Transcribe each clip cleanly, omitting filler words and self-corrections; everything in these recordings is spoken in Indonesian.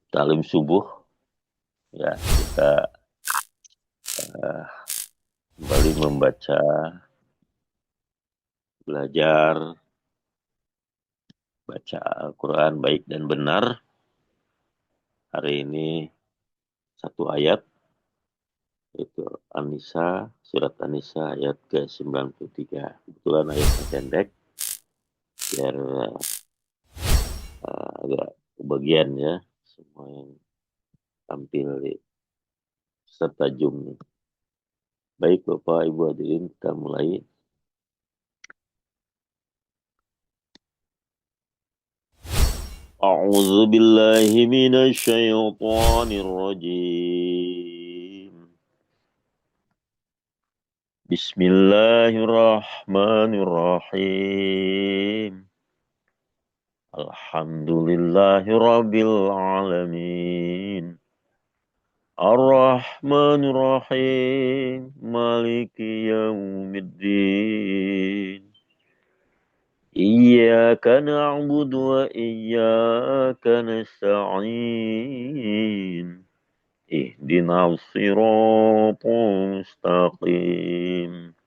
Talim subuh ya, kita eh, kembali membaca, belajar baca Al-Quran baik dan benar. Hari ini satu ayat, yaitu An-Nisa, surat An-Nisa ayat ke-93. Kebetulan ayatnya pendek, biar agak kebagian ya semua yang tampil di serta Jum. Baik Bapak Ibu hadirin, kita mulai. A'udzu billahi minasy syaithanir rajim. Bismillahirrahmanirrahim. Alhamdulillahi rabbil alamin. Ar-Rahmanir-Rahim. Maliki yaumiddin. Iyyaka na'budu wa iyyaka nasta'in. Ihdinas siratal mustaqim.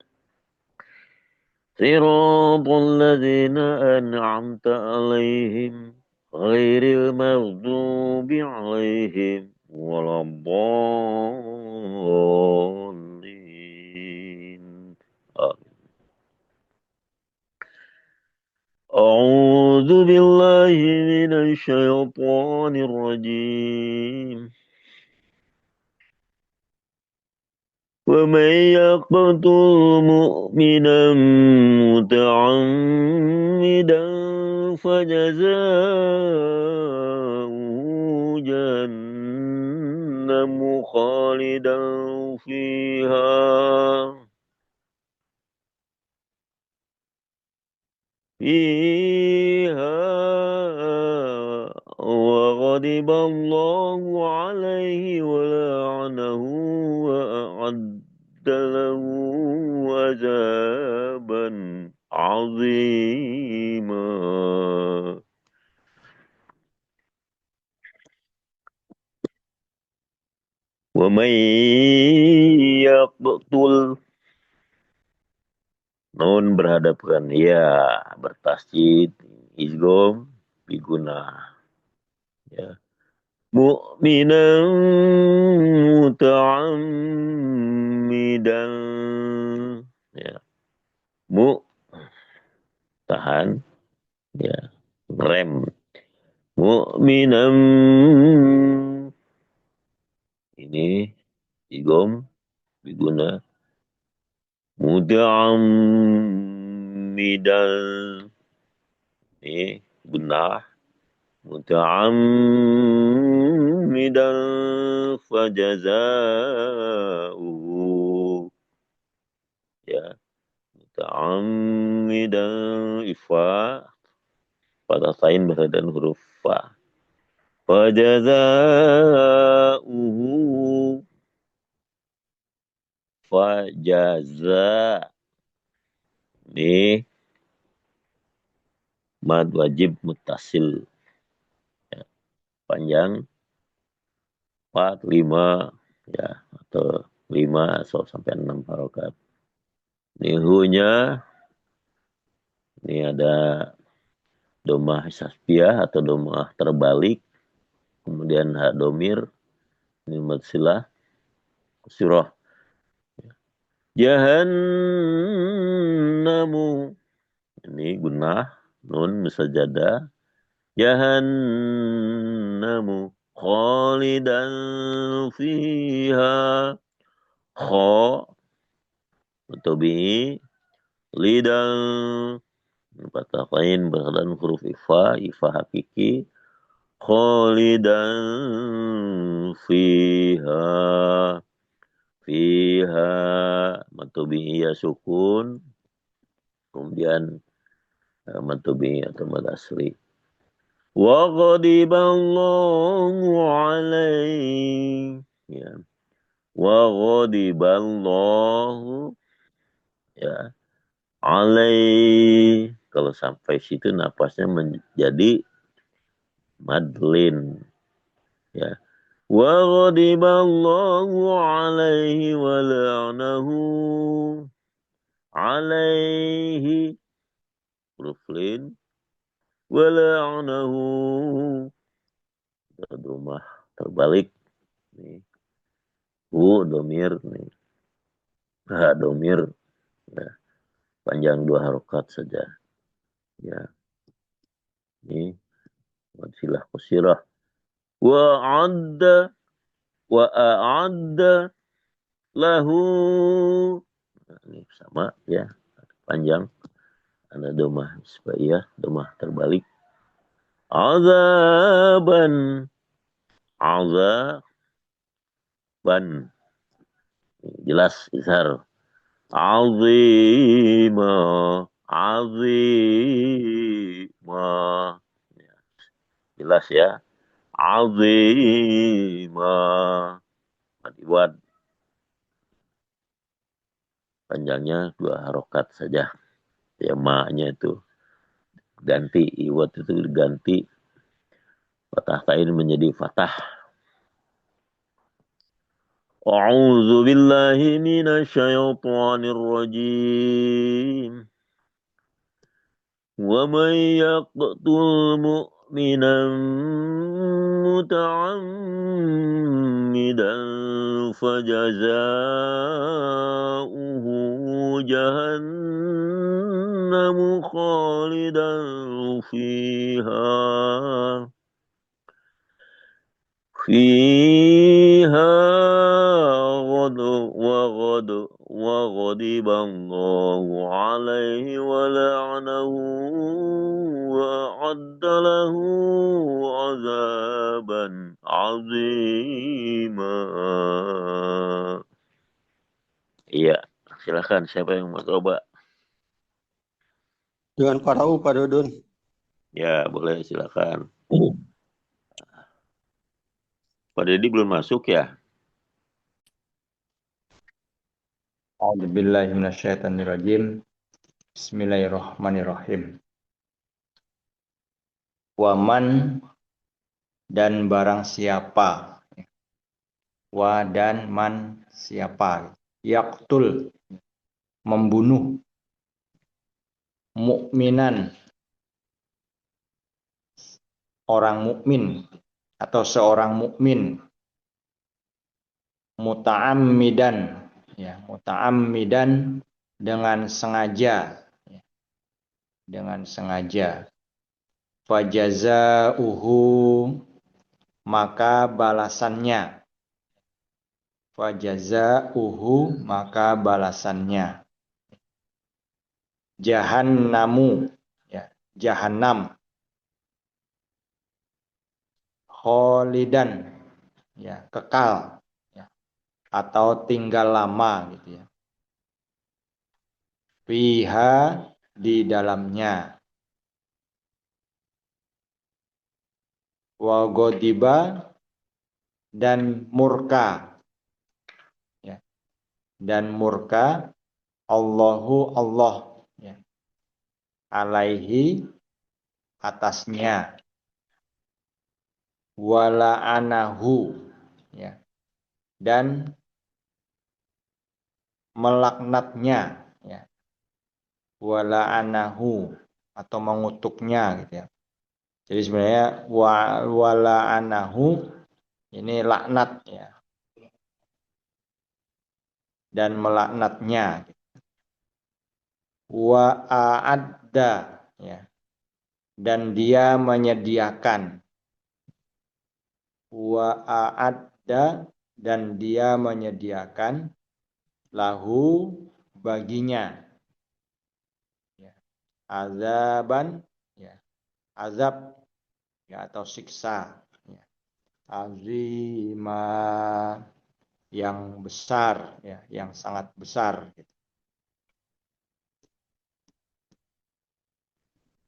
Siratal ladzina an'amta 'alaihim ghairil maghdubi 'alaihim waladdallin. A'udzu billahi minasy syaithanir rajim. ومن يقتل مؤمنا متعمدا فجزاؤه جهنم خالدا فيها وغضب الله عليه ولعنه وأعد له عذابا عظيما. ومن يقتل, nun berhadapan ya, bertasjid, izgom, biguna ya. Mu'minan muta'ammidan ya. Mu tahan ya, rem. Mu'minan ini igom biguna. Muta'ammidan ini gunah. Muta'ammidan fajaza'uhu ya. Muta'ammidan ifa pada sain berdan huruf fa. Fajaza'uhu fajaza ini mad wajib mutasil ya. Panjang 4, 5 ya, atau 5 atau sampai 6 harokat. Nihunya ini ada domah saspiah atau domah terbalik, kemudian hak domir ini matsilah surah. Jahannamu ini gunah nun musajadah. Jahannamu khalidan fiha. Kha mutabi lidan patahin berdan huruf ifa hakiki. Khalidan fiha. Fiha matubi ya sukun, kemudian matubi atau mad asli. Wa ghadiballahu alaihi ya. Wa ghadiballahu ya alaihi. Kalau sampai situ napasnya menjadi madlin Ya. Wa ghadiballahu alaihi wa la'nahu alaihi huruf lin wa la'nahu domah terbalik nih. Domir nih. Ha domir ya. Panjang 2 harokat saja. Ya. Ini silah kusirah. Wa adda wa a'adda lahu. Nah, ini sama ya. Panjang. Ada domah isbaiyah, domah terbalik. Azaban. Azaban. Jelas izhar. Azima. Azima. Ya, jelas ya. Azima. Madiwad. Panjangnya 2 harokat saja. Ya maknya itu. Ganti. Iwat itu diganti. Fatah tain menjadi fatah. A'udzu billahi minasyaitonir rajim. Wa man yaqtul mu'minan muta'ammidan fajaza'uhu jahannamu khalidan fiha وغضب الله عليه ولعنه وأعد له عذابا عظيما. Iya, silakan siapa yang mau coba? Dengan Qara'u Pak Dudun. Ya, boleh silakan. Pak Deddy belum masuk ya? A'udzubillahi minasyaitonirrajim. Bismillahirrahmanirrahim. Waman dan barang siapa. Wa dan man siapa. Yaqtul membunuh. Mukminan orang mukmin atau seorang mukmin. Muta'ammidan ya, muta'ammidan dengan sengaja. Dengan sengaja. Fajaza'uhu maka balasannya. Fajaza'uhu maka balasannya. Jahannamu ya, jahannam. Kholidan ya, kekal ya, atau tinggal lama gitu ya. Fiha di dalamnya. Wa ghadiba dan murka ya. Dan murka Allahu Allah ya. Alaihi atasnya. Wala anahu ya. Dan melaknatnya ya. Wala anahu atau mengutuknya gitu ya. Jadi sebenarnya wala anahu ini laknat ya. Dan melaknatnya. Wa a'adda ya. Dan dia menyediakan. Wa a'adda dan dia menyediakan lahu baginya ya. Azaban ya. Azab ya, atau siksa ya. Azima yang besar ya, yang sangat besar gitu.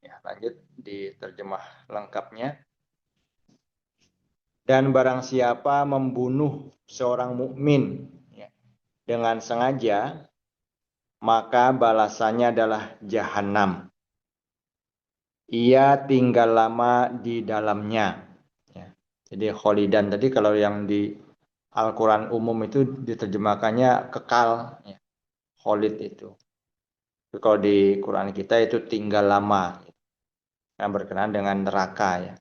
Ya, lanjut di terjemah lengkapnya. Dan barang siapa membunuh seorang mukmin ya, dengan sengaja, maka balasannya adalah jahanam. Ia tinggal lama di dalamnya. Ya. Jadi kholidan tadi kalau yang di Al-Quran umum itu diterjemahkannya kekal, ya. Kholid itu. Tapi kalau di Quran kita itu tinggal lama, yang berkenaan dengan neraka, ya.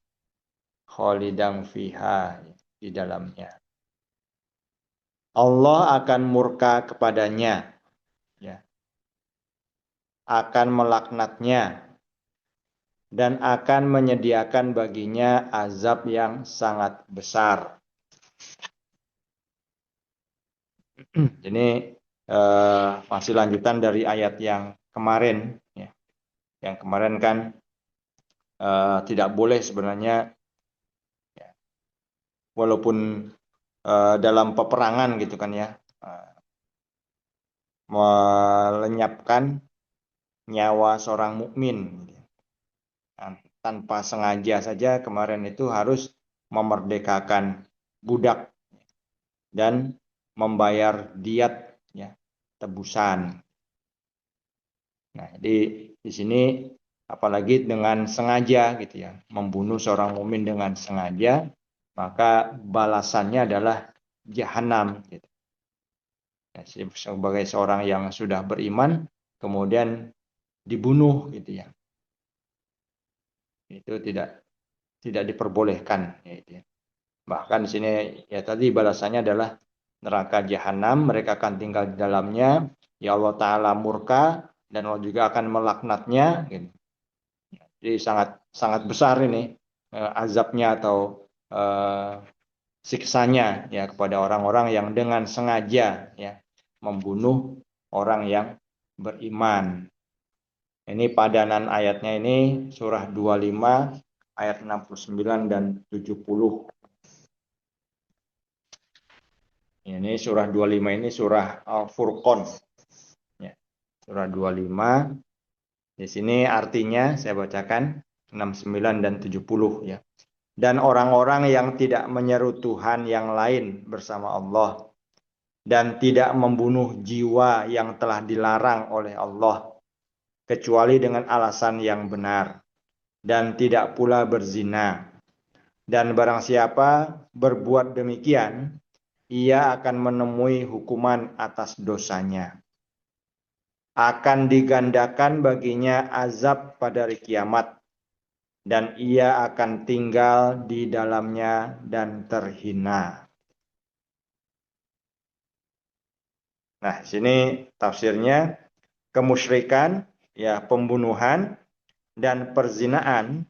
Kholidan fiha, ya, di dalamnya. Allah akan murka kepadanya, ya. Akan melaknatnya dan akan menyediakan baginya azab yang sangat besar. Ini masih lanjutan dari ayat yang kemarin, ya. Yang kemarin kan tidak boleh sebenarnya, ya, walaupun dalam peperangan gitu kan ya, melenyapkan nyawa seorang mukmin, gitu. Tanpa sengaja saja kemarin itu harus memerdekakan budak dan membayar diat, ya, tebusan. Nah, di sini apalagi dengan sengaja gitu ya, membunuh seorang mukmin dengan sengaja, maka balasannya adalah jahanam gitu. Ya, sebagai seorang yang sudah beriman kemudian dibunuh gitu ya. Itu tidak diperbolehkan, ya, gitu ya. Bahkan di sini ya tadi balasannya adalah neraka jahanam, mereka akan tinggal di dalamnya. Ya Allah Ta'ala murka dan Allah juga akan melaknatnya. Gitu. Jadi sangat sangat besar ini azabnya atau siksanya ya kepada orang-orang yang dengan sengaja ya membunuh orang yang beriman. Ini padanan ayatnya ini surah 25 ayat 69 dan 70. Ini surah 25 ini surah Al-Furqan. Ya, surah 25. Di sini artinya saya bacakan 69 dan 70 ya. Dan orang-orang yang tidak menyeru Tuhan yang lain bersama Allah dan tidak membunuh jiwa yang telah dilarang oleh Allah kecuali dengan alasan yang benar dan tidak pula berzina. Dan barang siapa berbuat demikian, ia akan menemui hukuman atas dosanya. Akan digandakan baginya azab pada hari kiamat, dan ia akan tinggal di dalamnya dan terhina. Nah, sini tafsirnya kemusyrikan, ya pembunuhan dan perzinaan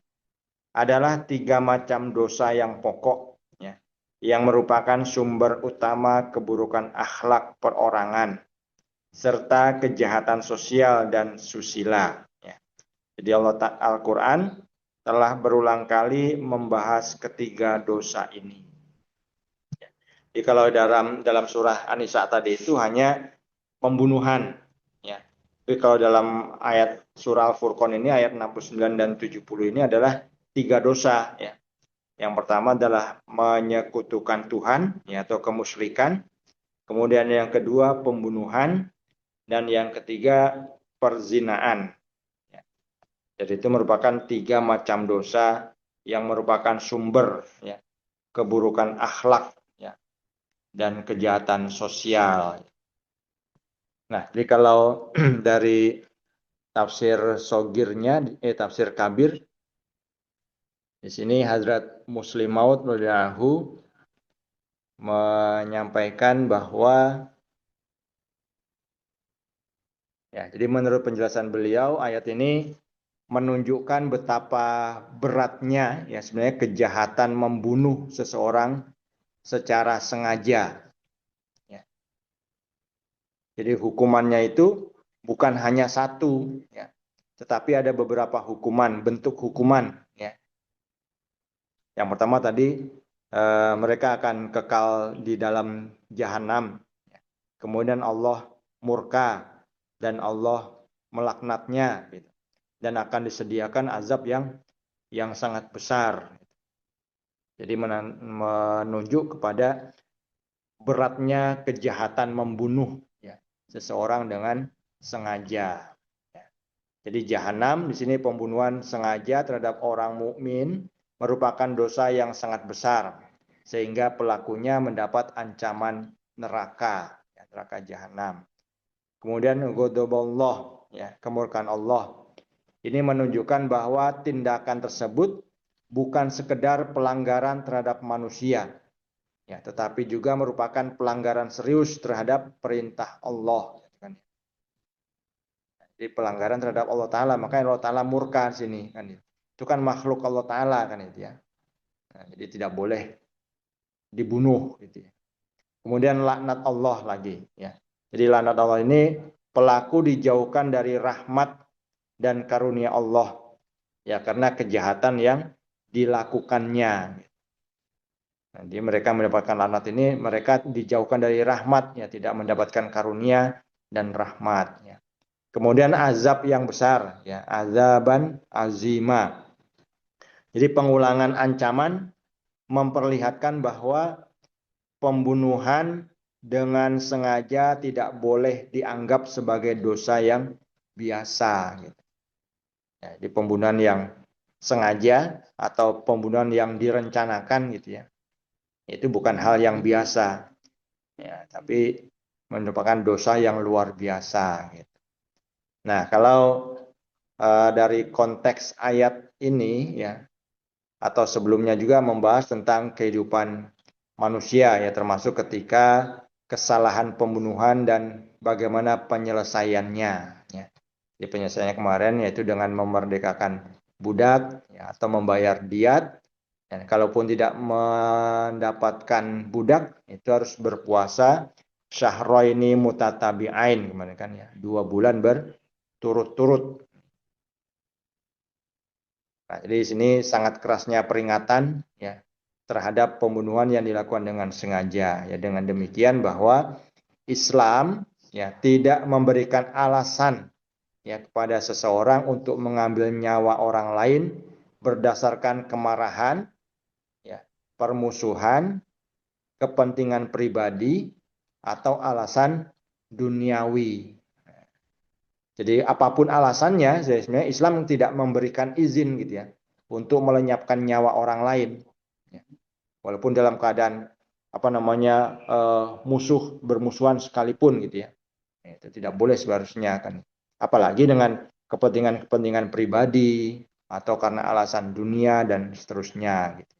adalah 3 macam dosa yang pokok, ya, yang merupakan sumber utama keburukan akhlak perorangan serta kejahatan sosial dan susila. Ya. Jadi Al-Quran telah berulang kali membahas ketiga dosa ini. Jadi kalau dalam surah An-Nisa tadi itu hanya pembunuhan, ya. Tapi kalau dalam ayat surah Al-Furqan ini ayat 69 dan 70 ini adalah 3 dosa, ya. Yang pertama adalah menyekutukan Tuhan, ya, atau kemusyrikan. Kemudian yang kedua pembunuhan dan yang ketiga perzinaan. Ya. Jadi itu merupakan 3 macam dosa yang merupakan sumber, ya, keburukan akhlak, ya, dan kejahatan sosial. Nah, jadi kalau dari tafsir sogirnya, tafsir kabir, di sini Hadrat Muslim Maud radhiyallahu menyampaikan bahwa, ya, jadi menurut penjelasan beliau ayat ini menunjukkan betapa beratnya ya sebenarnya kejahatan membunuh seseorang secara sengaja. Ya. Jadi hukumannya itu bukan hanya satu, ya, tetapi ada beberapa hukuman, bentuk hukuman. Ya. Yang pertama tadi mereka akan kekal di dalam jahanam. Ya. Kemudian Allah murka dan Allah melaknatnya, gitu. Dan akan disediakan azab yang sangat besar. Jadi menunjuk kepada beratnya kejahatan membunuh, ya, seseorang dengan sengaja. Ya. Jadi jahanam di sini pembunuhan sengaja terhadap orang mukmin merupakan dosa yang sangat besar. sehingga pelakunya mendapat ancaman neraka, ya, neraka jahanam. Kemudian ghadaballah, ya, kemurkaan Allah. Ini menunjukkan bahwa tindakan tersebut bukan sekedar pelanggaran terhadap manusia, ya, tetapi juga merupakan pelanggaran serius terhadap perintah Allah. Jadi pelanggaran terhadap Allah Ta'ala, makanya Allah Ta'ala murka sini kan. Itu kan makhluk Allah Ta'ala kan itu ya. Nah, jadi tidak boleh dibunuh gitu ya. Kemudian laknat Allah lagi ya. Jadi laknat Allah ini pelaku dijauhkan dari rahmat dan karunia Allah ya karena kejahatan yang dilakukannya. Jadi mereka mendapatkan laknat ini, mereka dijauhkan dari rahmat ya, tidak mendapatkan karunia dan rahmat ya. Kemudian azab yang besar ya, azaban azima. Jadi pengulangan ancaman memperlihatkan bahwa pembunuhan dengan sengaja tidak boleh dianggap sebagai dosa yang biasa. Jadi pembunuhan yang sengaja atau pembunuhan yang direncanakan gitu ya, itu bukan hal yang biasa, ya, tapi merupakan dosa yang luar biasa. Gitu. Nah, kalau dari konteks ayat ini ya, atau sebelumnya juga membahas tentang kehidupan manusia ya, termasuk ketika kesalahan pembunuhan dan bagaimana penyelesaiannya ya. Di penyelesaiannya kemarin yaitu dengan memerdekakan budak ya, atau membayar diat. Dan kalaupun tidak mendapatkan budak itu harus berpuasa syahraini mutatabi'ain kemarin kan ya, 2 bulan berturut-turut. Nah, jadi di sini sangat kerasnya peringatan ya terhadap pembunuhan yang dilakukan dengan sengaja. Ya dengan demikian bahwa Islam ya tidak memberikan alasan ya kepada seseorang untuk mengambil nyawa orang lain berdasarkan kemarahan, ya, permusuhan, kepentingan pribadi atau alasan duniawi. Jadi apapun alasannya, sebenarnya Islam tidak memberikan izin gitu ya untuk melenyapkan nyawa orang lain. Walaupun dalam keadaan musuh bermusuhan sekalipun gitu ya. Itu tidak boleh seharusnya kan. Apalagi dengan kepentingan-kepentingan pribadi atau karena alasan dunia dan seterusnya gitu.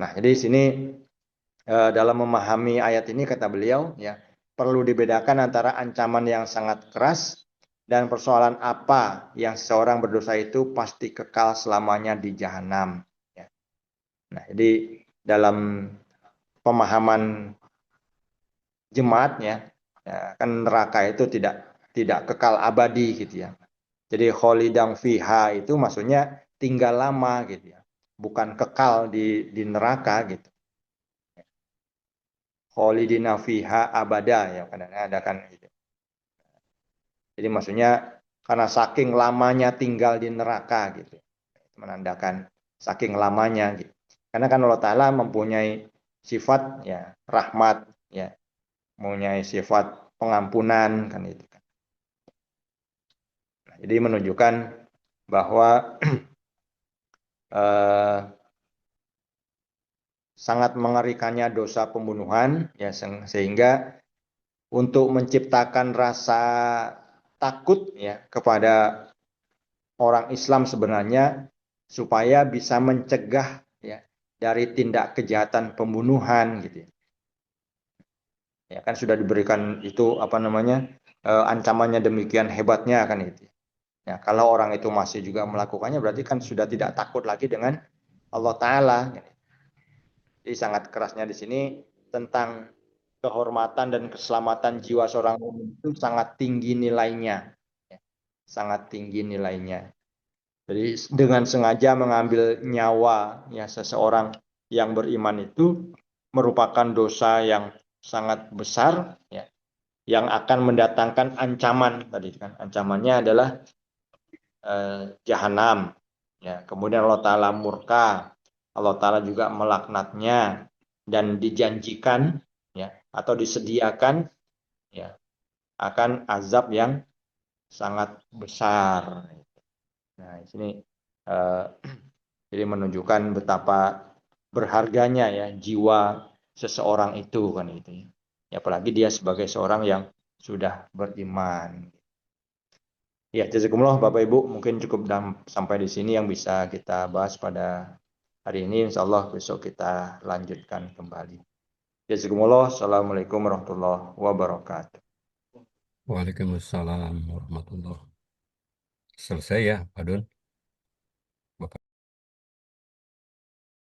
Nah, jadi di sini dalam memahami ayat ini kata beliau ya perlu dibedakan antara ancaman yang sangat keras dan persoalan apa yang seseorang berdosa itu pasti kekal selamanya di jahanam. Ya. Nah, jadi dalam pemahaman jemaat ya, kan neraka itu tidak kekal abadi gitu ya. Jadi kholidang fiha itu maksudnya tinggal lama gitu ya, bukan kekal di neraka gitu. Kholidina fiha abada ya kadang-kadang ada kan gitu. Jadi maksudnya karena saking lamanya tinggal di neraka gitu. Itu menandakan saking lamanya gitu. Karena kan Allah Ta'ala mempunyai sifat ya rahmat ya, mempunyai sifat pengampunan kan itu kan. Nah, jadi menunjukkan bahwa sangat mengerikannya dosa pembunuhan ya sehingga untuk menciptakan rasa takut ya kepada orang Islam sebenarnya supaya bisa mencegah ya dari tindak kejahatan pembunuhan gitu ya. Ya kan sudah diberikan itu ancamannya demikian hebatnya kan itu. Ya kalau orang itu masih juga melakukannya berarti kan sudah tidak takut lagi dengan Allah Ta'ala. Jadi sangat kerasnya di sini tentang kehormatan dan keselamatan jiwa seorang mukmin itu sangat tinggi nilainya. Ya, sangat tinggi nilainya. Jadi dengan sengaja mengambil nyawa ya seseorang yang beriman itu merupakan dosa yang sangat besar ya, yang akan mendatangkan ancaman tadi kan. Ancamannya adalah jahanam. Ya, kemudian Allah Ta'ala murka. Allah Ta'ala juga melaknatnya dan dijanjikan ya atau disediakan ya akan azab yang sangat besar. Nah, di sini jadi menunjukkan betapa berharganya ya jiwa seseorang itu kan gitu ya. Ya, apalagi dia sebagai seorang yang sudah beriman. Ya, jazakumullah Bapak Ibu, mungkin cukup sampai di sini yang bisa kita bahas pada hari ini. Insya Allah besok kita lanjutkan kembali. Jazakumullah. Assalamualaikum warahmatullahi wabarakatuh. Waalaikumsalam warahmatullahi. Selesai ya, Pak Dun?